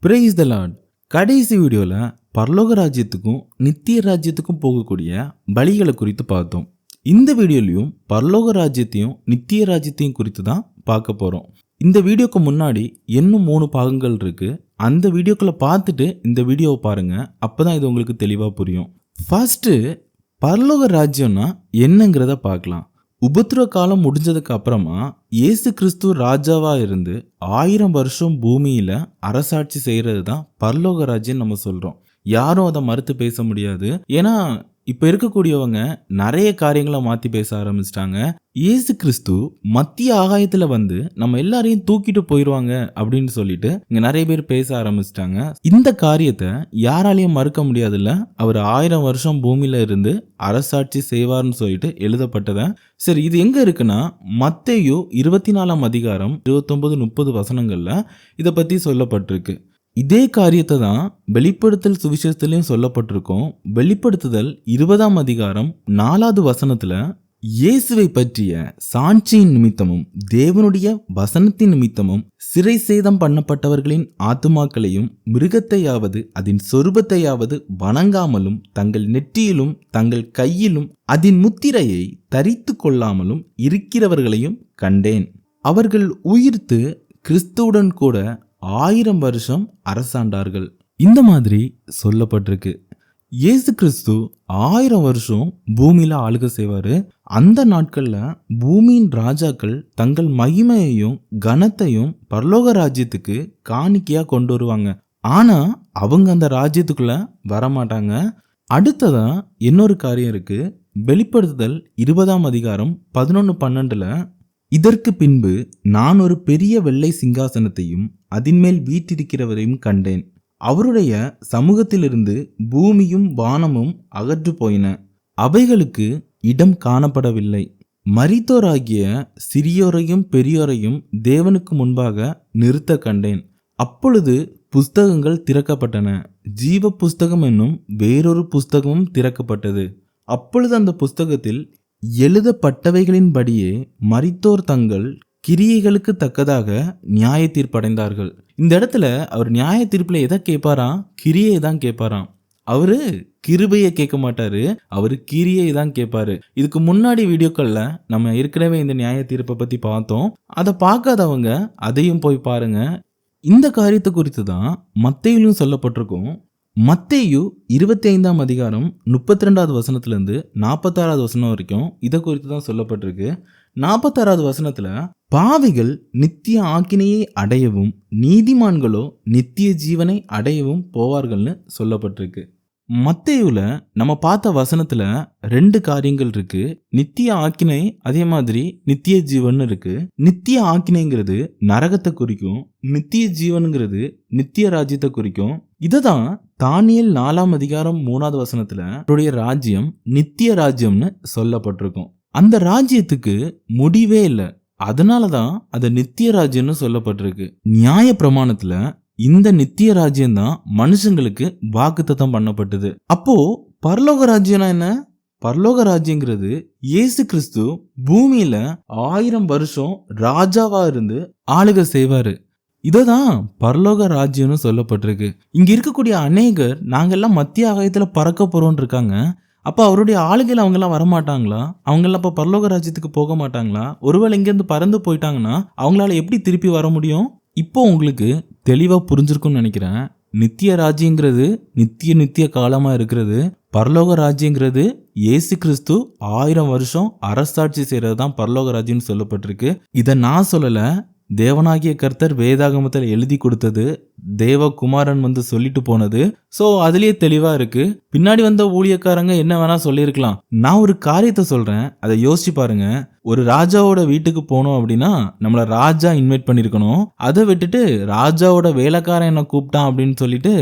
Praise the Lord. கடைசி வீடியோவில் பரலோக ராஜ்யத்துக்கும் நித்திய ராஜ்யத்துக்கும் போகக்கூடிய பலிகளை குறித்து பார்த்தோம். இந்த வீடியோலையும் பரலோக ராஜ்யத்தையும் நித்திய ராஜ்யத்தையும் குறித்து தான் பார்க்க போகிறோம். இந்த வீடியோக்கு முன்னாடி இன்னும் 3 பாகங்கள் இருக்குது. அந்த வீடியோக்களை பார்த்துட்டு இந்த வீடியோவை பாருங்கள். அப்போ தான் இது உங்களுக்கு தெளிவாக புரியும். ஃபர்ஸ்ட்டு பரலோக ராஜ்யம்னா என்னங்கிறத பார்க்கலாம். உபத்திரவ காலம் முடிஞ்சதுக்கு அப்புறமா இயேசு கிறிஸ்து ராஜாவா இருந்து 1000 வருஷம் பூமியில அரசாட்சி செய்யறது தான் பரலோக ராஜ்யம் நம்ம சொல்றோம். யாரும் அதை மறுத்து பேச முடியாது. ஏன்னா இப்ப இருக்கக்கூடியவங்க நிறைய காரியங்களை மாத்தி பேச ஆரம்பிச்சிட்டாங்க. இயேசு கிறிஸ்து மத்திய ஆகாயத்துல வந்து நம்ம எல்லாரையும் தூக்கிட்டு போயிடுவாங்க அப்படின்னு சொல்லிட்டு இங்க நிறைய பேர் பேச ஆரம்பிச்சிட்டாங்க. இந்த காரியத்தை யாராலையும் மறுக்க முடியாதுல்ல. அவர் 1000 வருஷம் பூமியில இருந்து அரசாட்சி செய்வார்னு சொல்லிட்டு எழுதப்பட்டத. சரி, இது எங்க இருக்குன்னா மத்தேயு 24ஆம் அதிகாரம் 29-30 வசனங்கள்ல இதை பத்தி சொல்லப்பட்டிருக்கு. இதே காரியத்தை தான் வெளிப்படுத்தல் சுவிசேஷத்திலையும் சொல்லப்பட்டிருக்கும். வெளிப்படுத்துதல் 20ஆம் அதிகாரம் 4வது வசனத்துல இயேசுவை பற்றிய சாட்சியின் நிமித்தமும் தேவனுடைய வசனத்தின் நிமித்தமும் சிறை சேதம் பண்ணப்பட்டவர்களின் ஆத்துமாக்களையும் மிருகத்தையாவது அதன் சொரூபத்தையாவது வணங்காமலும் தங்கள் நெற்றியிலும் தங்கள் கையிலும் அதன் முத்திரையை தரித்து கொள்ளாமலும் இருக்கிறவர்களையும் கண்டேன். அவர்கள் உயிர்த்து கிறிஸ்துவுடன் கூட 1000 வருஷம் அரசாண்டார்கள். இந்த மாதிரி சொல்லப்பட்டிருக்கு. இயேசு கிறிஸ்து 1000 வருஷம் பூமியில ஆளுகை செய்வாரு. அந்த நாட்கள்ல பூமியின் ராஜாக்கள் தங்கள் மகிமையையும் கனத்தையும் பரலோக ராஜ்யத்துக்கு காணிக்கையா கொண்டு வருவாங்க. ஆனா அவங்க அந்த ராஜ்யத்துக்குள்ள வரமாட்டாங்க. அடுத்ததா இன்னொரு காரியம் இருக்கு. வெளிப்படுத்துதல் 20ஆம் அதிகாரம் 11-12 இதற்கு பின்பு நான் ஒரு பெரிய வெள்ளை சிங்காசனத்தையும் அதின்மேல் வீற்றிருக்கிறவரையும் கண்டேன். அவருடைய சமூகத்திலிருந்து பூமியும் வானமும் அகற்று போயின. அவைகளுக்கு இடம் காணப்படவில்லை. மரித்தோராகிய சிறியோரையும் பெரியோரையும் தேவனுக்கு முன்பாக நிறுத்த கண்டேன். அப்பொழுது புஸ்தகங்கள் திறக்கப்பட்டன. ஜீவ புஸ்தகம் என்னும் வேறொரு புஸ்தகமும் திறக்கப்பட்டது. அப்பொழுது அந்த புஸ்தகத்தில் எழுதப்பட்டவைகளின்படியே மரித்தோர் தங்கள் கிரியைகளுக்கு தக்கதாக நியாய தீர்ப்படைந்தார்கள். இந்த இடத்துல அவர் நியாய தீர்ப்புல எதை கேட்பாராம்? கிரியை தான் கேட்பாராம். அவரு கிருபையை கேட்க மாட்டாரு, அவரு கிரியை தான் கேட்பாரு. இதுக்கு முன்னாடி வீடியோக்கள்ல நம்ம ஏற்கனவே இந்த நியாய தீர்ப்பை பத்தி பார்த்தோம். அதை பார்க்காதவங்க அதையும் போய் பாருங்க. இந்த காரியத்தை குறித்து தான் மத்தேயுவிலும் சொல்லப்பட்டிருக்கும். மத்தேயு 25ஆம் அதிகாரம் 32வது வசனத்திலிருந்து 46வது வசனம் வரைக்கும் இதை குறித்து தான் சொல்லப்பட்டிருக்கு. 46வது வசனத்துல பாவிகள் நித்திய ஆக்கினையை அடையவும் நீதிமான்களோ நித்திய ஜீவனை அடையவும் போவார்கள்னு சொல்லப்பட்டிருக்கு. மத்தேயுல நம்ம பார்த்த வசனத்துல 2 காரியங்கள் இருக்கு. நித்திய ஆக்கினை, அதே மாதிரி நித்திய ஜீவன் இருக்கு. நித்திய ஆக்கினைங்கிறது நரகத்தை குறிக்கும், நித்திய ஜீவனுங்கிறது நித்திய ராஜ்யத்தை குறிக்கும். இததான் தானியேல் 4ஆம் அதிகாரம் 3வது வசனத்துல அவருடைய ராஜ்யம் நித்திய ராஜ்யம்னு சொல்லப்பட்டிருக்கும். அந்த ராஜ்யத்துக்கு முடிவே இல்லை. அதனாலதான் அது நித்திய ராஜ்யம்னு சொல்லப்பட்டிருக்கு. நியாய பிரமாணத்துல இந்த நித்திய ராஜ்யம் தான் மனுஷங்களுக்கு வாக்குத்தத்தம் பண்ணப்பட்டது. அப்போ பரலோக ராஜ்யம்னா என்ன? பரலோக ராஜ்யங்கிறது இயேசு கிறிஸ்து பூமியில 1000 வருஷம் ராஜாவா இருந்து ஆளுகை செய்வாரு. இததான் பரலோக ராஜ்யம்னு சொல்லப்பட்டிருக்கு. இங்க இருக்கக்கூடிய அநேகர் நாங்கெல்லாம் மத்திய ஆகாயத்துல பறக்க போறோம்னு இருக்காங்க. அப்ப அவருடைய ஆளுகையில் அவங்க எல்லாம் வரமாட்டாங்களா? அவங்க எல்லாம் அப்ப பரலோக ராஜ்யத்துக்கு போக மாட்டாங்களா? ஒருவேளை இங்கிருந்து பறந்து போயிட்டாங்கன்னா அவங்களால எப்படி திருப்பி வர முடியும்? இப்போ உங்களுக்கு தெளிவா புரிஞ்சிருக்கும்னு நினைக்கிறேன். நித்திய ராஜ்யங்கிறது நித்திய காலமா இருக்கிறது. பரலோக ராஜ்யங்கிறது இயேசு கிறிஸ்து 1000 வருஷம் அரசாட்சி செய்யறது தான் பரலோக ராஜ்யம்னு சொல்லப்பட்டிருக்கு. இதை நான் சொல்லல, தேவனாகிய கர்த்தர் வேதாகமத்தில் எழுதி கொடுத்தது, தேவகுமாரன் வந்து சொல்லிட்டு போனது. ஸோ அதுலயே தெளிவா இருக்கு. பின்னாடி வந்த ஊழியக்காரங்க என்ன வேணா சொல்லியிருக்கலாம். நான் ஒரு காரியத்தை சொல்றேன், அதை யோசிச்சு பாருங்க. ஒரு ராஜாவோட வீட்டுக்கு போனோம் அப்படின்னா நம்மள ராஜா இன்வைட் பண்ணிருக்கணும். அதை விட்டுட்டு ராஜாவோட வேலைக்காரன் என்ன கூப்பிட்டான் அப்படின்னு சொல்லிட்டு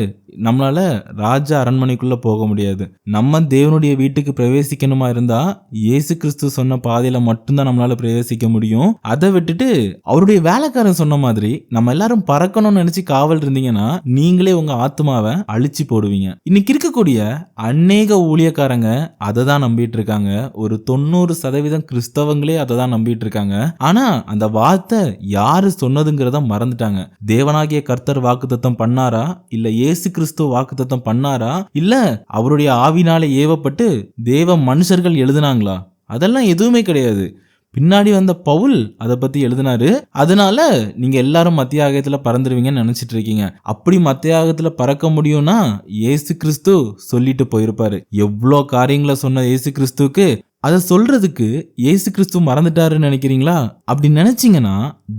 நம்மளால ராஜா அரண்மனைக்குள்ள போக முடியாது. நம்ம தேவனுடைய வீட்டுக்கு பிரவேசிக்கணுமா இருந்தா இயேசு கிறிஸ்து சொன்ன பாதையில மட்டும்தான் நம்மளால பிரவேசிக்க முடியும். அதை விட்டுட்டு அவருடைய வேலைக்காரன் சொன்ன மாதிரி நம்ம எல்லாரும் பறக்கணும்னு நினைச்சு காவல் வந்தீங்கன்னா நீங்களே உங்க ஆத்மாவை அழிச்சு போடுவீங்க. இன்னைக்கு இருக்கக்கூடிய அநேக ஊழியக்காரங்க அதை தான் நம்பிட்டு இருக்காங்க. ஒரு 90% கிறிஸ்தவங்களே அதை தான் நம்பிட்டு இருக்காங்க. ஆனா அந்த வார்த்தை யாரு சொன்னதுங்கிறத மறந்துட்டாங்க. தேவனாகிய கர்த்தர் வாக்குத்தத்தம் பண்ணாரா, இல்ல இயேசு கிறிஸ்து வாக்குத்தத்தம் பண்ணாரா, இல்ல அவருடைய ஆவினாலே ஏவப்பட்டு தேவ மனுஷர்கள் எழுதினாங்களா? அதெல்லாம் எதுவுமே கிடையாது. பின்னாடி வந்த பவுல் அதை பத்தி எழுதினாரு. அதனால நீங்க எல்லாரும் மத்திய ஆகத்துல பறந்துருவீங்கன்னு நினைச்சிட்டு இருக்கீங்க. அப்படி மத்திய ஆகத்துல பறக்க முடியும்னா இயேசு கிறிஸ்து சொல்லிட்டு போயிருப்பாரு. எவ்வளோ காரியங்களை சொன்ன இயேசு கிறிஸ்துவுக்கு அதை சொல்றதுக்கு இயேசு கிறிஸ்து மறந்துட்டாருன்னு நினைக்கிறீங்களா? அப்படி நினைச்சீங்கன்னா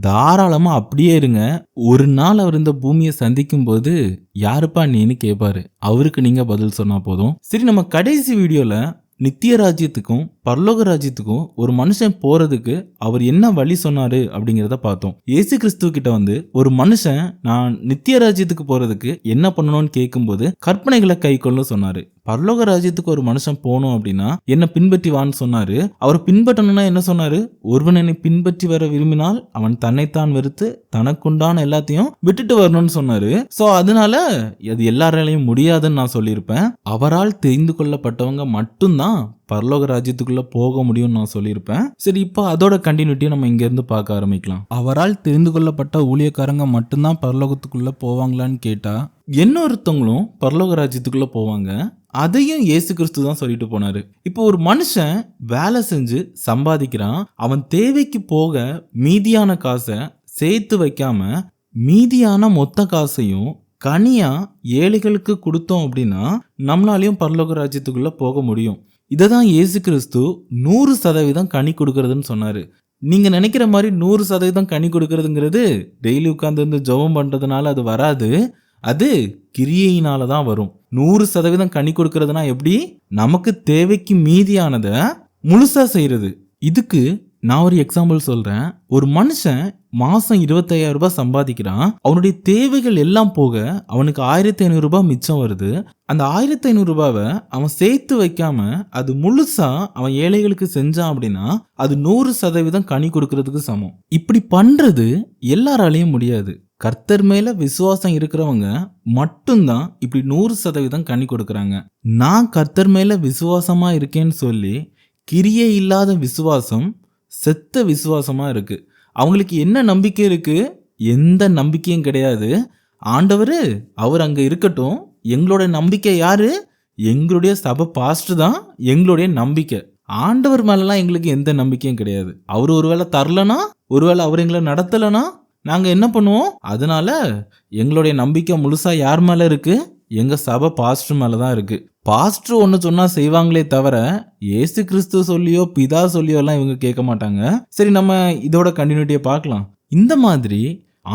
தாராளமா அப்படியே இருங்க. ஒரு நாள் அவர் இந்த பூமியை சந்திக்கும் போது யாருப்பா நீன்னு கேட்பாரு. அவருக்கு நீங்க பதில் சொன்னா போதும். சரி, நம்ம கடைசி வீடியோல நித்திய ராஜ்யத்துக்கும் பரலோக ராஜ்யத்துக்கும் ஒரு மனுஷன் போறதுக்கு அவர் என்ன வழி சொன்னாரு அப்படிங்கிறத பார்த்தோம். இயேசு கிறிஸ்துவ கிட்ட ஒரு மனுஷன் நான் நித்திய ராஜ்யத்துக்கு போறதுக்கு என்ன பண்ணணும்னு கேட்கும்போது கற்பனைகளை கை கொள்ளு சொன்னாரு. பரலோக ராஜ்யத்துக்கு ஒரு மனுஷன் போகணும் அப்படின்னா என்ன பின்பற்றி வான்னு சொன்னாரு. அவர் பின்பற்றணும்னா என்ன சொன்னாரு? ஒருவன் என்னை பின்பற்றி வர விரும்பினால் அவன் தன்னைத்தான் வெறுத்து தனக்குண்டான எல்லாத்தையும் விட்டுட்டு வரணும்னு சொன்னாரு. சோ அதனால அது எல்லாராலையும் முடியாதுன்னு நான் சொல்லியிருப்பேன். அவரால் தெரிந்து கொள்ளப்பட்டவங்க மட்டும்தான் பரலோக ராஜ்யத்துக்குள்ள போக முடியும்னு நான் சொல்லியிருப்பேன். சரி, இப்போ அதோட கண்டினியூட்டியை நம்ம இங்க இருந்து பார்க்க ஆரம்பிக்கலாம். அவரால் தெரிந்து கொள்ளப்பட்ட ஊழியக்காரங்க மட்டும்தான் பரலோகத்துக்குள்ள போவாங்களான்னு கேட்டா இன்னொருத்தவங்களும் பரலோக ராஜ்யத்துக்குள்ள போவாங்க. அதையும் இயேசு கிறிஸ்து தான் சொல்லிட்டு போனாரு. இப்போ ஒரு மனுஷன் வேலை செஞ்சு சம்பாதிக்கிறான். அவன் தேவைக்கு போக மீதியான காசை சேர்த்து வைக்காம மீதியான மொத்த காசையும் கனியா ஏழைகளுக்கு கொடுத்தோம் அப்படின்னா நம்மளாலையும் பரலோக ராஜ்யத்துக்குள்ள போக முடியும். இதை தான் இயேசு கிறிஸ்து 100% கனி கொடுக்கறதுன்னு சொன்னாரு. நீங்க நினைக்கிற மாதிரி 100% கனி கொடுக்கறதுங்கிறது டெய்லி உட்கார்ந்து வந்து ஜெபம் பண்றதுனால அது வராது. அது கிரியையினால தான் வரும். 100% கனி கொடுக்கறதுனா எப்படி? நமக்கு தேவைக்கு மீதியானதை முழுசா செய்யறது. இதுக்கு நான் ஒரு எக்ஸாம்பிள் சொல்றேன். ஒரு மனுஷன் மாசம் 25,000 ரூபாய் சம்பாதிக்கிறான். அவனுடைய தேவைகள் எல்லாம் போக அவனுக்கு 1,500 ரூபாய் மிச்சம் வருது. அந்த 1,500 ரூபாவை அவன் சேர்த்து வைக்காம அது முழுசா அவன் ஏழைகளுக்கு செஞ்சான் அப்படின்னா அது 100% கனி கொடுக்கறதுக்கு சமம். இப்படி பண்றது எல்லாராலையும் முடியாது. கர்த்தர் மேல விசுவாசம் இருக்கிறவங்க மட்டும்தான் இப்படி 100% கனி கொடுக்கறாங்க. நான் கர்த்தர் மேல விசுவாசமா இருக்கேன்னு சொல்லி கிரியை இல்லாத விசுவாசம் செத்த விசுவாசமா இருக்கு. அவங்களுக்கு என்ன நம்பிக்கை இருக்கு? எந்த நம்பிக்கையும் கிடையாது. ஆண்டவர் அவர் அங்க இருக்கட்டும். எங்களோட நம்பிக்கை யாரு? எங்களுடைய சபை பாஸ்டர் தான் எங்களுடைய நம்பிக்கை. ஆண்டவர் மேலலாம் எங்களுக்கு எந்த நம்பிக்கையும் கிடையாது. அவர் ஒருவேளை தரலனா, ஒருவேளை அவர் எங்களை நடத்தலனா நாங்க என்ன பண்ணுவோம்? அதனால எங்களுடைய நம்பிக்கை முழுசா யார் மேல இருக்கு? எங்க சபை பாஸ்டர் மேலதான் இருக்கு. பாஸ்டர் ஒன்னு சொன்னா செய்வாங்களே தவிர இயேசு கிறிஸ்து சொல்லியோ பிதா சொல்லியோ எல்லாம் இவங்க கேட்க மாட்டாங்க. சரி, நம்ம இதோட கண்டினியூட்டியை பார்க்கலாம். இந்த மாதிரி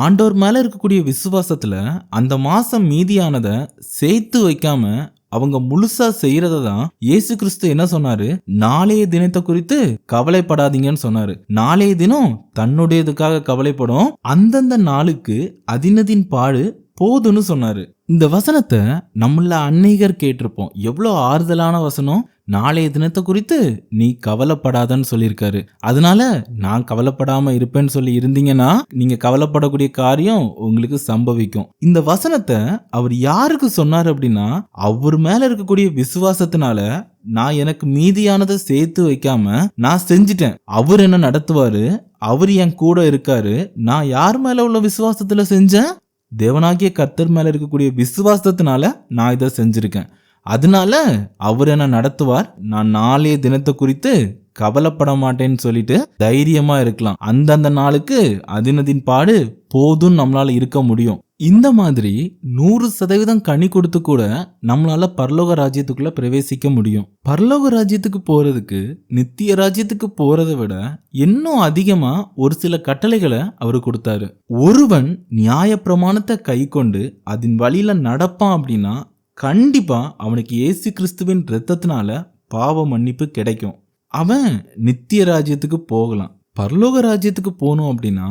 ஆண்டவர் மேல இருக்கக்கூடிய விசுவாசத்துல அந்த மாசம் மீதியானதை சேர்த்து வைக்காம அவங்க முழுசா செய்யறத தான் இயேசு கிறிஸ்து என்ன சொன்னாரு? நாளைய தினத்தை குறித்து கவலைப்படாதீங்கன்னு சொன்னாரு. நாளைய தினம் தன்னுடையதுக்காக கவலைப்படும். அந்தந்த நாளுக்கு அதினதின் பாடு போதுன்னு சொன்னாரு. இந்த வசனத்தை நம்மள அநேகர் கேட்டிருப்போம். எவ்வளவு ஆறுதலான வசனம். நாளைய தினத்தை குறித்து நீ கவலைப்படாதன்னு சொல்லியிருக்காரு. அதனால நான் கவலைப்படாம இருப்பேன்னு சொல்லி இருந்தீங்கன்னா நீங்க கவலைப்படக்கூடிய காரியம் உங்களுக்கு சம்பவிக்கும். இந்த வசனத்தை அவர் யாருக்கு சொன்னார் அப்படின்னா அவர் மேல இருக்கக்கூடிய விசுவாசத்தினால நான் எனக்கு மீதியானதை சேர்த்து வைக்காம நான் செஞ்சிட்டேன். அவர் என்ன நடத்துவாரு. அவர் என் கூட இருக்காரு. நான் யார் மேல உள்ள விசுவாசத்துல செஞ்சேன்? தேவனாகிய கர்த்தர் மேல இருக்கக்கூடிய விசுவாசத்தினால நான் இதை செஞ்சிருக்கேன். அதனால அவர் என்ன நடத்துவார். நான் நாளைய தினத்தை குறித்து கவலைப்பட மாட்டேன்னு சொல்லிட்டு தைரியமா இருக்கலாம். அந்தந்த நாளுக்கு அதினதின் பாடு போதும் நம்மளால இருக்க முடியும். இந்த மாதிரி 100% கனி கொடுத்து கூட நம்மளால பரலோக ராஜ்யத்துக்குள்ள பிரவேசிக்க முடியும். பரலோக ராஜ்யத்துக்கு போறதுக்கு நித்திய ராஜ்யத்துக்கு போறதை விட இன்னும் அதிகமா ஒரு சில கட்டளைகளை அவரு கொடுத்தாரு. ஒருவன் நியாய பிரமாணத்தை கை கொண்டு அதன் வழியில நடப்பான் அப்படின்னா கண்டிப்பா அவனுக்கு இயேசு கிறிஸ்துவின் இரத்தத்தினால பாவ மன்னிப்பு கிடைக்கும். அவன் நித்திய ராஜ்யத்துக்கு போகலாம். பரலோக ராஜ்யத்துக்கு போகணும் அப்படின்னா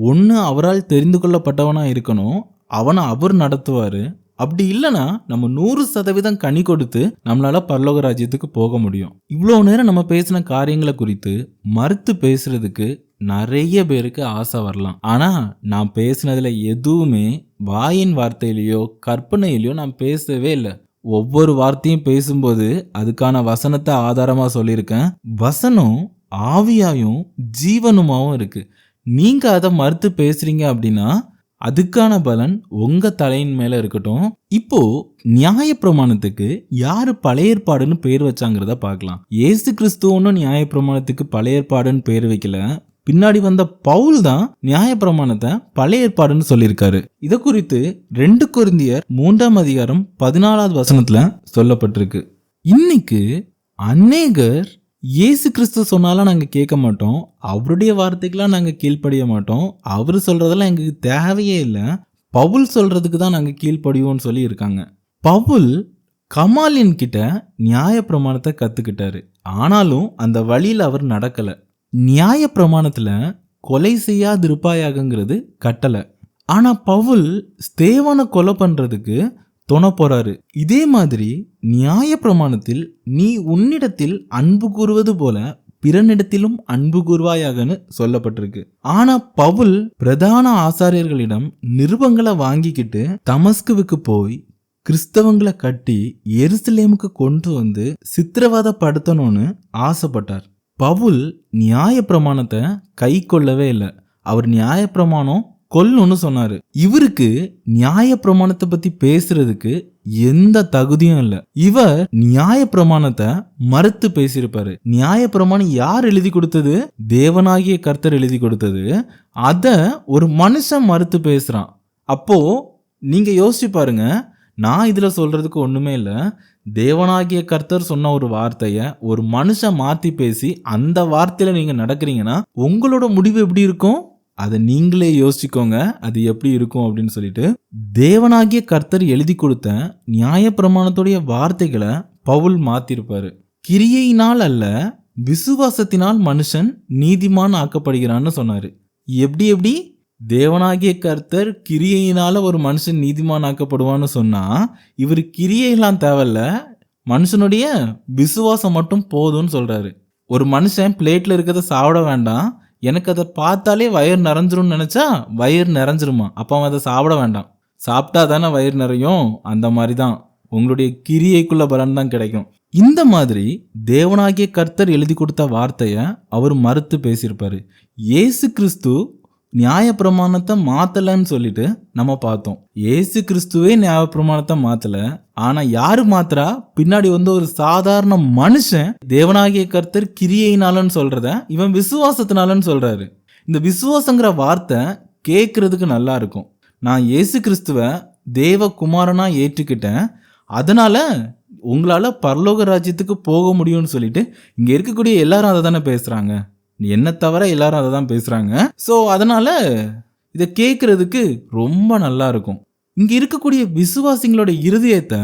ஒன்று அவரால் தெரிந்து கொள்ளப்பட்டவனா இருக்கணும். அவனை அவர் நடத்துவாரு. அப்படி இல்லைன்னா நம்ம 100% கனி கொடுத்து நம்மளால பரலோக ராஜ்யத்துக்கு போக முடியும். இவ்வளோ நேரம் நம்ம பேசின காரியங்களை குறித்து மறுத்து பேசுறதுக்கு நிறைய பேருக்கு ஆசை வரலாம். ஆனா நான் பேசினதுல எதுவுமே வாயின் வார்த்தையிலயோ கற்பனையிலயோ நான் பேசவே இல்லை. ஒவ்வொரு வார்த்தையும் பேசும்போது அதுக்கான வசனத்தை ஆதாரமா சொல்லியிருக்கேன். வசனம் ஆவியாயும் ஜீவனுமாவும் இருக்கு. நீங்க அதை மறுத்து பேசுறீங்க அப்படின்னா அதுக்கான பலன் உங்க தலையின் மேல இருக்கட்டும். இப்போ நியாயப்பிரமாணத்துக்கு யாரு பழைய ஏற்பாடுன்னு பேர் வச்சாங்கிறத பார்க்கலாம். இயேசு கிறிஸ்துவனும் நியாயப்பிரமாணத்துக்கு பழைய ஏற்பாடுன்னு பேர் வைக்கல. பின்னாடி வந்த பவுல் தான் நியாயப்பிரமாணத்தை பழைய ஏற்பாடுன்னு சொல்லியிருக்காரு. இதை குறித்து 2 கொரிந்தியர் 3:14 வசனத்துல சொல்லப்பட்டிருக்கு. இன்னைக்கு அநேகர் இயேசு கிறிஸ்து சொன்னாலும் நாங்க கேட்க மாட்டோம், அவருடைய வார்த்தைக்கெல்லாம் நாங்க கீழ்ப்படிய மாட்டோம், அவரு சொல்றதெல்லாம் எங்களுக்கு தேவையே இல்லை, பவுல் சொல்றதுக்கு தான் நாங்க கீழ்ப்படிவோம்னு சொல்லி இருக்காங்க. பவுல் கமாலியன் கிட்ட நியாயப்பிரமாணத்தை கத்துக்கிட்டாரு. ஆனாலும் அந்த வழியில் அவர் நடக்கல. நியாயப்பிரமாணத்துல கொலை செய்யாதிருப்பாயாகங்கிறது கட்டளை. ஆனா பவுல் ஸ்தேவானை கொலை பண்றதுக்கு துணை போறாரு. இதே மாதிரி நியாயப்பிரமாணத்தில் நீ உன்னிடத்தில் அன்பு கூறுவது போல பிறனிடத்திலும் அன்பு கூறுவாயாகன்னு சொல்லப்பட்டிருக்கு. ஆனா பவுல் பிரதான ஆசாரியர்களிடம் நிருபங்களை வாங்கிக்கிட்டு தமஸ்குவுக்கு போய் கிறிஸ்தவங்களை கட்டி எருசலேமுக்கு கொண்டு வந்து சித்திரவதைப்படுத்தணும்னு ஆசைப்பட்டார். பவுல் நியாயப்பிரமாணத்தை கை கொள்ளவே இல்லை. அவர் நியாயப்பிரமாணம் கொல்லுன்னு சொன்னாரு. இவருக்கு நியாயப்பிரமாணத்தை பத்தி பேசுறதுக்கு எந்த தகுதியும் இல்லை. இவர் நியாயப்பிரமாணத்தை மறுத்து பேசியிருப்பாரு. நியாயப்பிரமாணம் யார் எழுதி கொடுத்தது? தேவனாகிய கர்த்தர் எழுதி கொடுத்தது. அத ஒரு மனுஷன் மறுத்து பேசுறான். அப்போ நீங்க யோசிச்சு பாருங்க, நான் இதுல சொல்றதுக்கு ஒண்ணுமே இல்லை. தேவனாகிய கர்த்தர் சொன்ன ஒரு வார்த்தைய ஒரு மனுஷன் மாத்தி பேசி அந்த வார்த்தையில நீங்க நடக்கிறீங்கன்னா உங்களோட முடிவு எப்படி இருக்கும்? அதை நீங்களே யோசிச்சுக்கோங்க, அது எப்படி இருக்கும் அப்படின்னு சொல்லிட்டு. தேவனாகிய கர்த்தர் எழுதி கொடுத்த நியாயப்பிரமாணத்துடைய வார்த்தைகளை பவுல் மாத்திருப்பாரு. கிரியையினால் அல்ல, விசுவாசத்தினால் மனுஷன் நீதிமான் ஆக்கப்படுகிறான்னு சொன்னாரு. எப்படி தேவனாகிய கர்த்தர் கிரியையினால ஒரு மனுஷன் நீதிமான் ஆக்கப்படுவான்னு சொன்னா, இவர் கிரியையெல்லாம் தேவையில்ல, மனுஷனுடைய விசுவாசம் மட்டும் போதும்னு சொல்றாரு. ஒரு மனுஷன் பிளேட்ல இருக்கிறத சாப்பிட வேண்டாம், எனக்கு அதை பார்த்தாலே வயிறு நிறைஞ்சிரும்னு நினைச்சா வயிறு நிறைஞ்சிருமா, அப்போ அவன் அதை சாப்பிட வேண்டாம். சாப்பிட்டா தானே வயிறு நிறையும். அந்த மாதிரி தான் உங்களுடைய கிரியைக்குள்ள பலன் தான் கிடைக்கும். இந்த மாதிரி தேவனாகிய கர்த்தர் எழுதி கொடுத்த வார்த்தைய அவர் மறுத்து பேசியிருப்பாரு. இயேசு கிறிஸ்து நியாயப்பிரமாணத்தை மாத்தலன்னு சொல்லிட்டு நம்ம பார்த்தோம். இயேசு கிறிஸ்துவே நியாயப்பிரமாணத்தை மாத்தல. ஆனா யாரு மாத்திரா? பின்னாடி வந்து ஒரு சாதாரண மனுஷன் தேவனாகிய கர்த்தர் கிரியையினாலன்னு சொல்றத இவன் விசுவாசத்தினாலன்னு சொல்றாரு. இந்த விசுவாசங்கிற வார்த்தை கேட்கறதுக்கு நல்லா இருக்கும். நான் இயேசு கிறிஸ்துவ தேவகுமாரனா ஏற்றுக்கிட்டேன், அதனால உங்களால பரலோக ராஜ்யத்துக்கு போக முடியும்னு சொல்லிட்டு இங்க இருக்கக்கூடிய எல்லாரும் அதை தானே பேசுறாங்க. என்ன தவிர எல்லாரும் அதை தான் பேசுறாங்க. ஸோ அதனால இதை கேட்கறதுக்கு ரொம்ப நல்லா இருக்கும். இங்க இருக்கக்கூடிய விசுவாசிங்களோட இருதயத்தை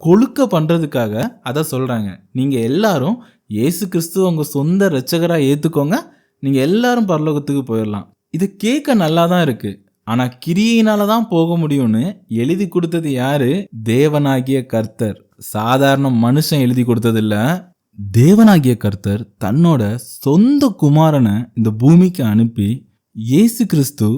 கொழுக்க பண்றதுக்காக அதை சொல்றாங்க. நீங்க எல்லாரும் இயேசு கிறிஸ்துவ உங்க சொந்த இரட்சகரா ஏத்துக்கோங்க, நீங்க எல்லாரும் பரலோகத்துக்கு போயிடலாம். இது கேட்க நல்லா தான் இருக்கு. ஆனா கிரியையினால தான் போக முடியும்னு எழுதி கொடுத்தது யாரு? தேவனாகிய கர்த்தர். சாதாரண மனுஷன் எழுதி கொடுத்தது இல்ல. தேவனாகிய கர்த்தர் தன்னோட சொந்த குமாரனை இந்த பூமிக்கு அனுப்பி இயேசு கிறிஸ்து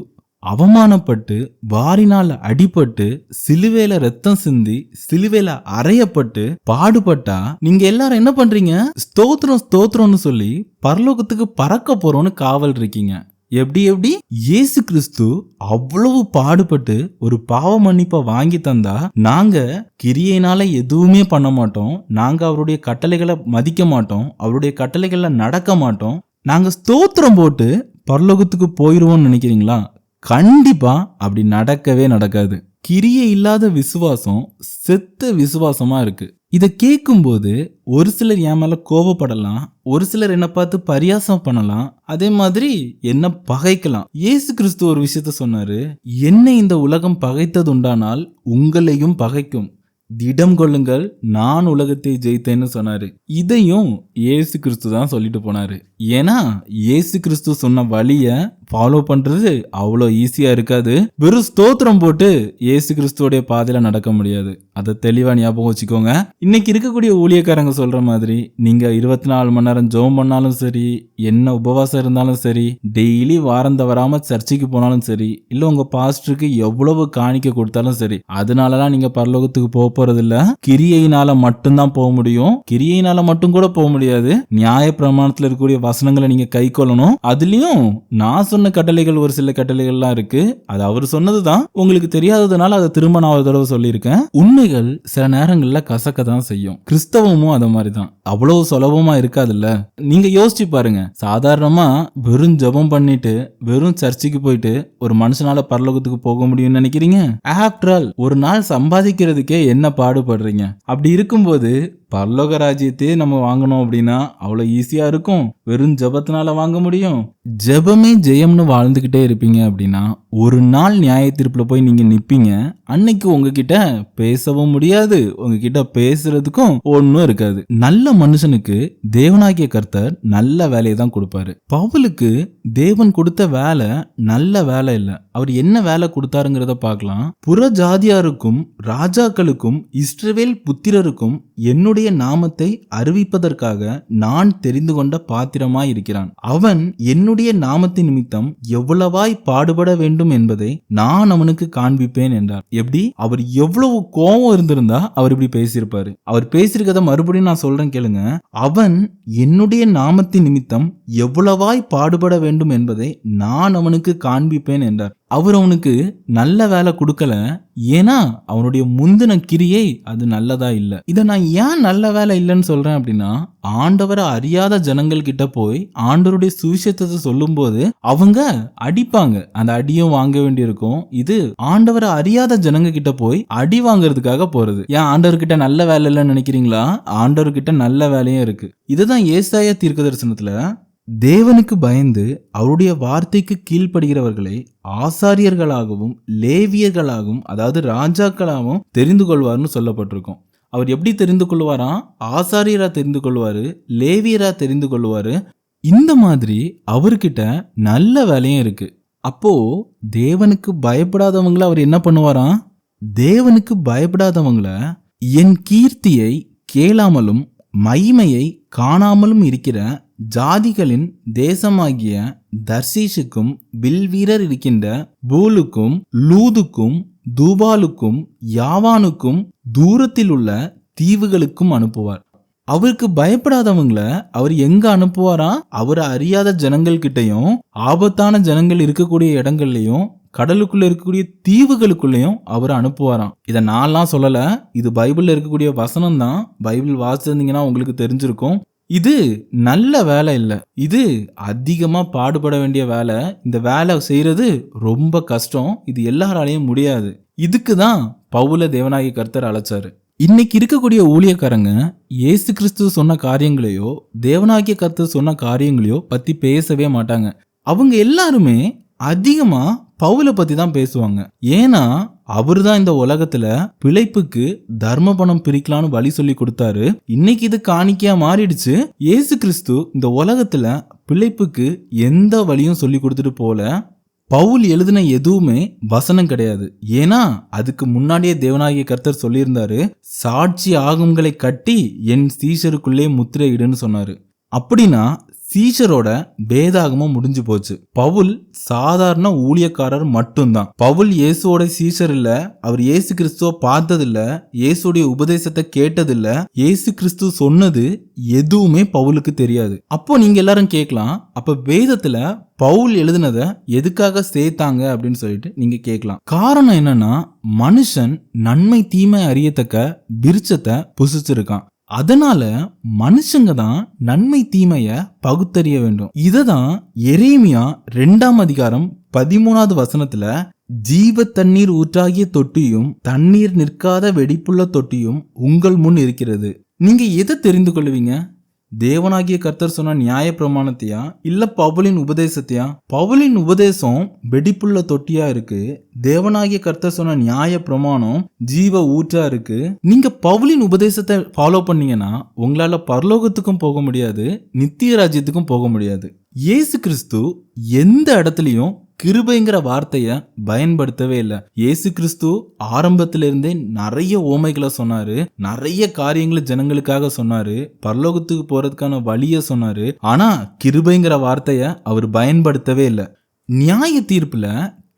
அவமானப்பட்டு வாரினால் அடிபட்டு சிலுவையில ரத்தம் சிந்தி சிலுவையில அறையப்பட்டு பாடுபட்டா நீங்க எல்லாரும் என்ன பண்றீங்க? ஸ்தோத்திரம் ஸ்தோத்திரம்னு சொல்லி பரலோகத்துக்கு பறக்க போறோம்னு காவல் இருக்கீங்க. எப்படி இயேசு கிறிஸ்து அவ்வளவு பாடுபட்டு ஒரு பாவ மன்னிப்பை வாங்கி தந்தா நாங்க கிரியையினால எதுவுமே பண்ண மாட்டோம், நாங்க அவருடைய கட்டளைகளை மதிக்க மாட்டோம், அவருடைய கட்டளைகள்ல நடக்க மாட்டோம், நாங்க ஸ்தோத்திரம் போட்டு பரலோகத்துக்கு போயிருவோம்னு நினைக்கிறீங்களா? கண்டிப்பா அப்படி நடக்கவே நடக்காது. கிரியை இல்லாத விசுவாசம் செத்த விசுவாசமா இருக்கு. இதை கேட்கும்போது ஒரு சிலர் என் மேல கோபப்படலாம், ஒரு சிலர் என்ன பார்த்து பரியாசம் பண்ணலாம், அதே மாதிரி என்ன பகைக்கலாம். இயேசு கிறிஸ்து ஒரு விஷயத்த சொன்னாரு, என்னை இந்த உலகம் பகைத்தது உண்டானால் உங்களையும் பகைக்கும், திடம் கொள்ளுங்கள், நான் உலகத்தை ஜெயித்தேன்னு சொன்னாரு. இதையும் இயேசு கிறிஸ்து தான் சொல்லிட்டு போனாரு. ஏன்னா இயேசு கிறிஸ்து சொன்ன வழிய ஃபாலோ பண்றது அவ்வளோ ஈஸியா இருக்காது. வெறும் ஸ்தோத்திரம் போட்டு இயேசு கிறிஸ்துவோடைய பாதையில நடக்க முடியாது. அதை தெளிவா ஞாபகம் வச்சுக்கோங்க. இன்னைக்கு இருக்கக்கூடிய ஊழியக்காரங்க சொல்ற மாதிரி நீங்க 24 மணி நேரம் ஜெபம் பண்ணாலும் சரி, என்ன உபவாசம் இருந்தாலும் சரி, டெய்லி வாரம் தவறாம சர்ச்சைக்கு போனாலும் சரி, இல்ல உங்க பாஸ்டருக்கு எவ்வளவு காணிக்க கொடுத்தாலும் சரி, அதனாலலாம் நீங்க பரலோகத்துக்கு போக போறது இல்ல. கிரியையினால மட்டும்தான் போக முடியும். கிரியையினால மட்டும் கூட போக முடியாது. நியாய பிரமாணத்துல இருக்கக்கூடிய வசனங்களை நீங்க கை கொள்ளணும். அதுலயும் நான் சொன்ன கட்டளைகள் ஒரு சில கட்டளைகள்லாம் இருக்கு. அது அவர் சொன்னதுதான். உங்களுக்கு தெரியாததுனால அதை திரும்ப நான் ஒரு தடவை சொல்லியிருக்கேன். உண்மைகள் சில நேரங்கள்ல கசக்க தான் செய்யும். கிறிஸ்தவமும் அத மாதிரிதான். அவ்வளவு சுலபமா இருக்காதுல்ல. நீங்க யோசிச்சு பாருங்க. சாதாரணமா வெறும் ஜெபம் பண்ணிட்டு வெறும் சர்ச்சுக்கு போயிட்டு ஒரு மனுஷனால பரலோகத்துக்கு போக முடியும்னு நினைக்கிறீங்க? ஆஃப்டர் ஆல் ஒரு நாள் சம்பாதிக்கிறதுக்கே என்ன பாடுபடுறீங்க? அப்படி இருக்கும்போது பரலோக ராஜ்யத்தையே நம்ம வாங்கணும் அப்படின்னா அவ்வளவு ஈஸியா இருக்கும்? வெறும் ஜெபத்தினால வாங்க முடியும்? ஜெபமே ஜெயம்னு வாழ்ந்துகிட்டே இருப்பீங்க அப்படின்னா ஒரு நாள் நியாய தீர்ப்புல போய் நீங்க நிப்பீங்க. அன்னைக்கு உங்ககிட்ட பேசவும் முடியாது, உங்ககிட்ட பேசுறதுக்கும் ஒன்னும் இருக்காது. நல்ல மனுஷனுக்கு தேவனாகிய கர்த்தர் நல்ல வேலையை தான் கொடுப்பாரு. பவுலுக்கு தேவன் கொடுத்த வேலை நல்ல வேலை இல்ல. அவர் என்ன வேலை கொடுத்தாருங்கிறத பார்க்கலாம். புற ஜாதியாருக்கும் ராஜாக்களுக்கும் இஸ்ரவேல் புத்திரருக்கும் என்னுடைய நாமத்தை அறிவிப்பதற்காக நான் தெரிந்து கொண்ட பாத்திரமாய் இருக்கிறான். அவன் என்னுடைய நாமத்தின் நிமித்தம் எவ்வளவாய் பாடுபட வேண்டும் என்பதை நான் அவனுக்கு காண்பிப்பேன் என்றார். எப்படி? அவர் எவ்வளவு கோபம் இருந்திருந்தா அவர் இப்படி பேசியிருப்பாரு. அவர் பேசியிருக்கத மறுபடியும் நான் சொல்றேன் கேளுங்க. அவன் என்னுடைய நாமத்தின் நிமித்தம் எவ்வளவாய் பாடுபட வேண்டும் என்பதை நான் அவனுக்கு காண்பிப்பேன் என்றார். அவர் அவனுக்கு நல்ல வேலை கொடுக்கல. ஏன்னா அவனுடைய முந்தின கிரியை அது நல்லதா இல்ல. இத நான் ஏன் நல்ல வேலை இல்லைன்னு சொல்றேன் அப்படின்னா, ஆண்டவரை அறியாத ஜனங்கள் கிட்ட போய் ஆண்டவருடைய சுவிசேஷத்தை சொல்லும் போது அவங்க அடிப்பாங்க. அந்த அடியும் வாங்க வேண்டியிருக்கும். இது ஆண்டவரை அறியாத ஜனங்க கிட்ட போய் அடி வாங்கறதுக்காக போறது. ஏன் ஆண்டவர்கிட்ட நல்ல வேலை இல்லைன்னு நினைக்கிறீங்களா? ஆண்டவர்கிட்ட நல்ல வேலையும் இருக்கு. இதுதான் ஏசாயா தீர்க்க தரிசனத்துல தேவனுக்கு பயந்து அவருடைய வார்த்தைக்கு கீழ்ப்படுகிறவர்களை ஆசாரியர்களாகவும் லேவியர்களாகவும் அதாவது ராஜாக்களாகவும் தெரிந்து கொள்வார்னு சொல்லப்பட்டிருக்கும். அவர் எப்படி தெரிந்து கொள்வாரா? ஆசாரியரா தெரிந்து கொள்வாரு, லேவியரா தெரிந்து கொள்வாரு. இந்த மாதிரி அவர்கிட்ட நல்ல வேலையும் இருக்கு. அப்போ தேவனுக்கு பயப்படாதவங்களை அவர் என்ன பண்ணுவாராம்? தேவனுக்கு பயப்படாதவங்களை என் கீர்த்தியை கேளாமலும் மகிமையை காணாமலும் இருக்கிற ஜாதிகளின் தேசமாகிய தர்சீஷுக்கும் வில்வீரர் இருக்கின்ற பூலுக்கும் லூதுக்கும் தூபாலுக்கும் யாவானுக்கும் தூரத்தில் உள்ள தீவுகளுக்கும் அனுப்புவார். அவருக்கு பயப்படாதவங்கள அவர் எங்க அனுப்புவாரா? அவரை அறியாத ஜனங்கள் கிட்டையும் ஆபத்தான ஜனங்கள் இருக்கக்கூடிய இடங்கள்லயும் கடலுக்குள்ள இருக்கக்கூடிய தீவுகளுக்குள்ளயும் அவர் அனுப்புவாராம். இதை நான்லாம் சொல்லல, இது பைபிள்ல இருக்கக்கூடிய வசனம் தான். பைபிள் வாசிச்சிருந்தீங்கன்னா உங்களுக்கு தெரிஞ்சிருக்கும். இது நல்ல வேலை இல்ல, இது அதிகமா பாடுபட வேண்டிய வேலை. இந்த வேலை செய்யறது ரொம்ப கஷ்டம். இது எல்லாராலையும் முடியாது. இதுக்கு தான் பவுல தேவனாகிய கர்த்தர் அழைச்சாரு. இன்னைக்கு இருக்கக்கூடிய ஊழியக்காரங்க இயேசு கிறிஸ்து சொன்ன காரியங்களையோ தேவனாகிய கர்த்தர் சொன்ன காரியங்களையோ பத்தி பேசவே மாட்டாங்க. அவங்க எல்லாருமே அதிகமா பவுலை பத்தி தான் பேசுவாங்க. ஏன்னா அவர் தான் இந்த உலகத்துல பிழைப்புக்கு தர்ம பணம் பிரிக்கலான்னு வழி சொல்லி கொடுத்தாரு. இன்னைக்கு இது காணிக்கையா மாறிடுச்சு. இயேசு கிறிஸ்து இந்த உலகத்துல பிழைப்புக்கு எந்த வழியும் சொல்லி கொடுத்துட்டு போல. பவுல் எழுதின எதுவுமே வசனம் கிடையாது. ஏன்னா அதுக்கு முன்னாடியே தேவனாகிய கர்த்தர் சொல்லியிருந்தாரு, சாட்சி ஆகங்களை கட்டி என் சீஷருக்குள்ளே முத்திரையிடுன்னு சொன்னாரு. அப்படின்னா சீஷரோட வேதாகமும் முடிஞ்சு போச்சு. பவுல் சாதாரண ஊழியக்காரர் மட்டும்தான். பவுல் இயேசுவோட சீஷர் இல்ல. அவர் இயேசு கிறிஸ்துவ பார்த்ததில்ல, இயேசுடைய உபதேசத்தை கேட்டதில்ல, இயேசு கிறிஸ்து சொன்னது எதுவுமே பவுலுக்கு தெரியாது. அப்போ நீங்க எல்லாரும் கேட்கலாம், அப்ப வேதத்துல பவுல் எழுதுனத எதுக்காக சேர்த்தாங்க அப்படின்னு சொல்லிட்டு நீங்க கேட்கலாம். காரணம் என்னன்னா, மனுஷன் நன்மை தீமை அறியத்தக்க விருட்சத்தை புசிச்சிருக்கான். அதனால மனுஷங்க தான் நன்மை தீமைய பகுத்தறிய வேண்டும். இததான் எரேமியா 2ஆம் அதிகாரம் 13வது வசனத்துல ஜீவ தண்ணீர் ஊற்றாகிய தொட்டியும் தண்ணீர் நிற்காத வெடிப்புள்ள தொட்டியும் உங்கள் முன் இருக்கிறது. நீங்க எதை தெரிந்து கொள்வீங்க? தேவனாகிய கர்த்தர் சொன்ன நியாய பிரமாணத்தையா இல்ல பவுலின் உபதேசத்தையா? பவுலின் உபதேசம் வெடிப்புள்ள தொட்டியா இருக்கு, தேவனாகிய கர்த்தர் சொன்ன நியாய பிரமாணம் ஜீவ ஊற்றா இருக்கு. நீங்க பவுலின் உபதேசத்தை ஃபாலோ பண்ணீங்கன்னா உங்களால பரலோகத்துக்கும் போக முடியாது, நித்திய ராஜ்யத்துக்கும் போக முடியாது. இயேசு கிறிஸ்து எந்த இடத்துலயும் கிருபைங்கிற வார்த்தைய பயன்படுத்தவே இல்லை. இயேசு கிறிஸ்து ஆரம்பத்திலிருந்தே நிறைய ஓமைகளை சொன்னாரு, நிறைய காரியங்களை ஜனங்களுக்காக சொன்னாரு, பரலோகத்துக்கு போறதுக்கான வழிய சொன்னாரு. ஆனா கிருபைங்கிற வார்த்தைய அவர் பயன்படுத்தவே இல்லை. நியாய தீர்ப்புல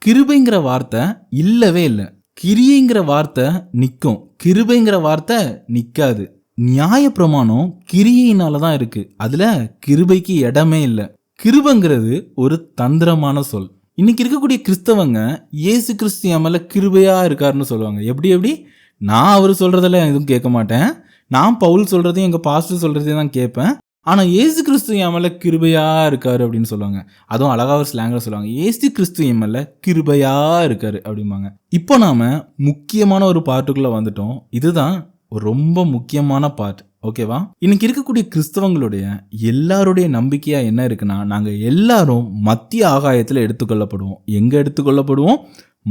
கிருபைங்கிற வார்த்தை இல்லவே இல்லை. கிரியைங்கிற வார்த்தை நிற்கும், கிருபைங்கிற வார்த்தை நிற்காது. நியாய பிரமாணம் கிரியையினாலதான் இருக்கு, அதுல கிருபைக்கு இடமே இல்லை. கிருபைங்கிறது ஒரு தந்திரமான சொல். இன்னைக்கு இருக்கக்கூடிய கிறிஸ்தவங்க இயேசு கிறிஸ்து என் மேல கிருபையா இருக்காருன்னு சொல்லுவாங்க. எப்படி நான் அவர் சொல்றதெல்லாம் எதுவும் கேட்க மாட்டேன், நான் பவுல் சொல்றதையும் எங்க பாஸ்டர் சொல்றதையும் தான் கேட்பேன். ஆனா இயேசு கிறிஸ்து என் மேல கிருபையா இருக்காரு அப்படின்னு சொல்லுவாங்க. அதுவும் அழகா ஒரு ஸ்லாங்ல சொல்லுவாங்க, இயேசு கிறிஸ்து என் மேல கிருபையா இருக்காரு அப்படிம்பாங்க. இப்போ நாம முக்கியமான ஒரு பார்ட்டுக்குள்ள வந்துட்டோம். இதுதான் ரொம்ப முக்கியமான பார்ட், ஓகேவா? இன்னைக்கு இருக்கக்கூடிய கிறிஸ்தவங்களுடைய எல்லாருடைய நம்பிக்கையா என்ன இருக்குன்னா, நாங்க எல்லாரும் மத்திய ஆகாயத்துல எடுத்துக்கொள்ளப்படுவோம். எங்க எடுத்துக்கொள்ளப்படுவோம்?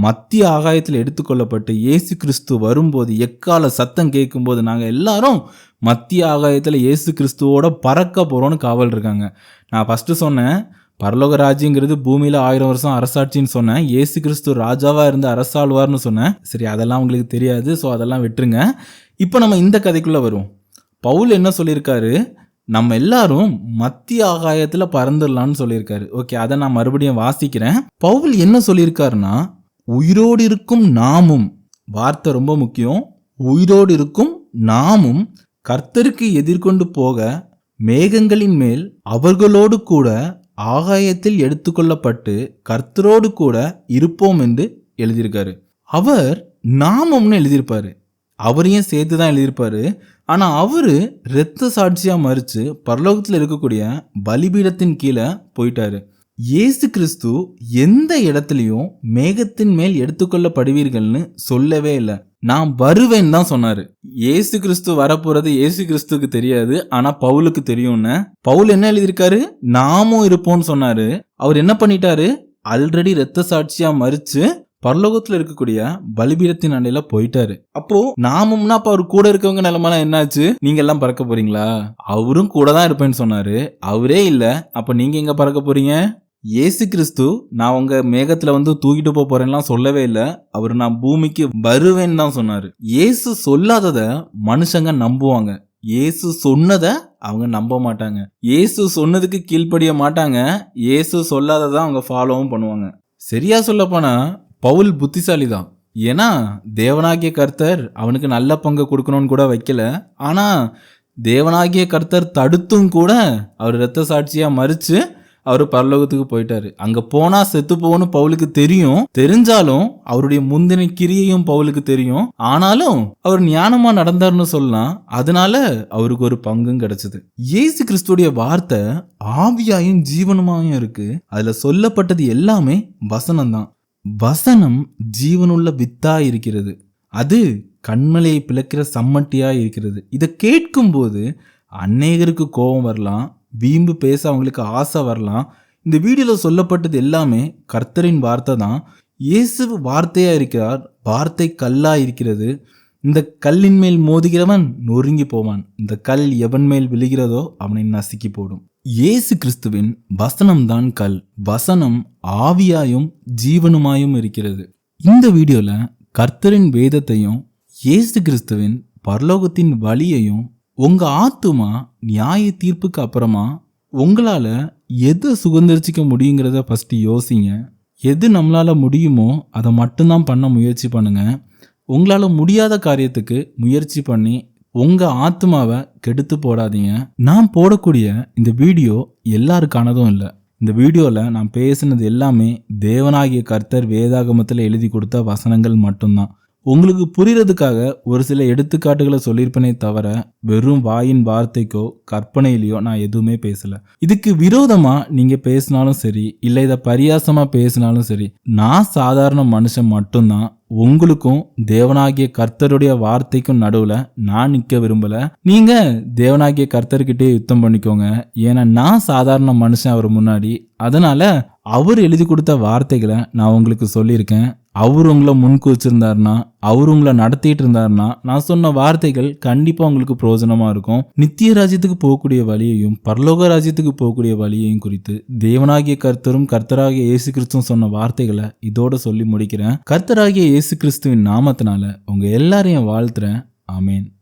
மத்திய ஆகாயத்தில் எடுத்துக்கொள்ளப்பட்டு இயேசு கிறிஸ்து வரும்போது எக்கால சத்தம் கேட்கும்போது நாங்க எல்லாரும் மத்திய ஆகாயத்துல இயேசு கிறிஸ்துவோட பறக்க போறோம்னு காவல் இருக்காங்க. நான் ஃபர்ஸ்ட் சொன்னேன், பரலோக ராஜ்யங்கிறது பூமியில 1000 வருஷம் அரசாட்சின்னு சொன்னேன். இயேசு கிறிஸ்து ராஜாவா இருந்து அரசாழ்வார்னு சொன்னேன். சரி, அதெல்லாம் உங்களுக்கு தெரியாது, ஸோ அதெல்லாம் விட்டுருங்க. இப்போ நம்ம இந்த கதைக்குள்ள வருவோம். பவுல் என்ன சொல்லியிருக்காரு? நம்ம எல்லாரும் மத்திய ஆகாயத்துல பறந்துடலான்னு சொல்லியிருக்காரு. ஓகே, அதை நான் மறுபடியும் வாசிக்கிறேன். பவுல் என்ன சொல்லியிருக்காருன்னா, உயிரோடு இருக்கும் நாமும், வார்த்தை ரொம்ப முக்கியம், உயிரோடு இருக்கும் நாமும் கர்த்தருக்கு எதிர்கொண்டு போக மேகங்களின் மேல் அவர்களோடு கூட ஆகாயத்தில் எடுத்துக்கொள்ளப்பட்டு கர்த்தரோடு கூட இருப்போம் என்று எழுதியிருக்காரு. அவர் நாமும்னு எழுதியிருப்பாரு, அவரையும் சேர்த்து தான் எழுதியிருப்பாரு. ஆனா அவரு இரத்த சாட்சியா மறிச்சு பரலோகத்தில் இருக்கக்கூடிய பலிபீடத்தின் கீழே போயிட்டாரு. இயேசு கிறிஸ்து எந்த இடத்துலையும் மேகத்தின் மேல் எடுத்துக்கொள்ளப்படுவீர்கள்னு சொல்லவே இல்லை, நான் வருவேன் தான் சொன்னாரு. இயேசு கிறிஸ்து வரப்போறது இயேசு கிறிஸ்துக்கு தெரியாது, ஆனா பவுலுக்கு தெரியும்னு. பவுல் என்ன எழுதியிருக்காரு? நாமும் இருப்போம்னு சொன்னாரு. அவர் என்ன பண்ணிட்டாரு? ஆல்ரெடி இரத்த சாட்சியா மறிச்சு பரலோகத்துல இருக்கக்கூடிய பலிபீடத்தின் அண்டையில போயிட்டாரு. அப்போ நாமும்னா அப்ப அவர் கூட இருக்கவங்க நிலைமைலாம் என்னாச்சு? நீங்க எல்லாம் பறக்க போறீங்களா? அவரும் கூட தான் இருப்பேன்னு சொன்னாரு, அவரே இல்ல. அப்ப நீங்க எங்க பறக்க போறீங்க? இயேசு கிறிஸ்து நான் உங்க மேகத்துல வந்து தூக்கிட்டு போறேன்லாம் சொல்லவே இல்லை, அவர் நான் பூமிக்கு வருவேன்னு தான் சொன்னாரு. இயேசு சொல்லாதத மனுஷங்க நம்புவாங்க, இயேசு சொன்னத அவங்க நம்ப மாட்டாங்க. இயேசு சொன்னதுக்கு கீழ்ப்படிய மாட்டாங்க, இயேசு சொல்லாதத அவங்க ஃபாலோவும் பண்ணுவாங்க. சரியா சொல்ல போனா பவுல் புத்திசாலி தான். ஏன்னா தேவனாகிய கர்த்தர் அவனுக்கு நல்ல பங்கு கொடுக்கணும்னு கூட வைக்கல, ஆனா தேவனாகிய கர்த்தர் தடுத்தும் கூட அவர் இரத்த சாட்சியா மறிச்சு அவர் பரலோகத்துக்கு போயிட்டாரு. அங்க போனா செத்து போன்னு பவுலுக்கு தெரியும், தெரிஞ்சாலும் அவருடைய முந்தின கிரியையும் பவுலுக்கு தெரியும், ஆனாலும் அவர் ஞானமா நடந்தார்னு சொல்லலாம். அதனால அவருக்கு ஒரு பங்கும் கிடைச்சது. இயேசு கிறிஸ்துடைய வார்த்தை ஆவியாயும் ஜீவனுமாயும் இருக்கு. அதுல சொல்லப்பட்டது எல்லாமே வசனம் தான். வசனம் ஜீவனுள்ள வித்தா இருக்கிறது, அது கண்மலையை பிளக்கிற சம்மட்டியா இருக்கிறது. இதை கேட்கும் போது அநேகருக்கு கோபம் வரலாம், வீம்பு பேச அவங்களுக்கு ஆசை வரலாம். இந்த வீடியோல சொல்லப்பட்டது எல்லாமே கர்த்தரின் வார்த்தை தான். இயேசு வார்த்தையா இருக்கிறார், வார்த்தை கல்லா இருக்கிறது. இந்த கல்லின் மேல் மோதுகிறவன் நொறுங்கி போவான், இந்த கல் எவன் மேல் விழுகிறதோ அவனை நசுக்கி போடும். இயேசு கிறிஸ்துவின் வசனம் தான் கல். வசனம் ஆவியாயும் ஜீவனுமாயும் இருக்கிறது. இந்த வீடியோல கர்த்தரின் வேதத்தையும் இயேசு கிறிஸ்துவின் பரலோகத்தின் வழியையும், உங்க ஆத்துமா நியாய தீர்ப்புக்கு அப்புறமா உங்களால எதை சுதந்திரிச்சிக்க முடியுங்கிறத ஃபர்ஸ்ட் யோசிங்க. எது நம்மளால முடியுமோ அதை மட்டும்தான் பண்ண முயற்சி பண்ணுங்க. உங்களால முடியாத காரியத்துக்கு முயற்சி பண்ணி உங்க ஆத்மாவை கெடுத்து போடாதீங்க. நான் போடக்கூடிய இந்த வீடியோ எல்லாருக்கானதும் இல்லை. இந்த வீடியோல நான் பேசினது எல்லாமே தேவனாகிய கர்த்தர் வேதாகமத்தில் எழுதி கொடுத்த வசனங்கள் மட்டும்தான். உங்களுக்கு புரியறதுக்காக ஒரு சில எடுத்துக்காட்டுகளை சொல்லியிருப்பேனே தவிர வெறும் வாயின் வார்த்தைக்கோ கற்பனையிலையோ நான் எதுவுமே பேசல. இதுக்கு விரோதமா நீங்க பேசினாலும் சரி, இல்ல இதை பரியாசமா பேசினாலும் சரி, நான் சாதாரண மனுஷன் மட்டும்தான். உங்களுக்கும் தேவனாகிய கர்த்தருடைய வார்த்தைக்கும் நடுவுல நான் நிக்க விரும்பல. நீங்க தேவனாகிய கர்த்தர்கிட்டே யுத்தம் பண்ணிக்கோங்க. ஏன்னா நான் சாதாரண மனுஷன் அவர் முன்னாடி. அதனால அவர் எழுதி கொடுத்த வார்த்தைகளை நான் உங்களுக்கு சொல்லியிருக்கேன். அவர் உங்களை முன்குறிச்சிருந்தாருன்னா, அவர் உங்களை நடத்திட்டு இருந்தாருன்னா, நான் சொன்ன வார்த்தைகள் கண்டிப்பா உங்களுக்கு பிரயோஜனமா இருக்கும். நித்திய ராஜ்யத்துக்கு போகக்கூடிய வழியையும் பரலோக ராஜ்யத்துக்கு போகக்கூடிய வழியையும் குறித்து தேவனாகிய கர்த்தரும் கர்த்தராகிய இயேசு கிறிஸ்துவும் சொன்ன வார்த்தைகளை இதோட சொல்லி முடிக்கிறேன். கர்த்தராகிய இயேசு கிறிஸ்துவின் நாமத்தினால உங்க எல்லாரையும் வாழ்த்துறேன். ஆமேன்.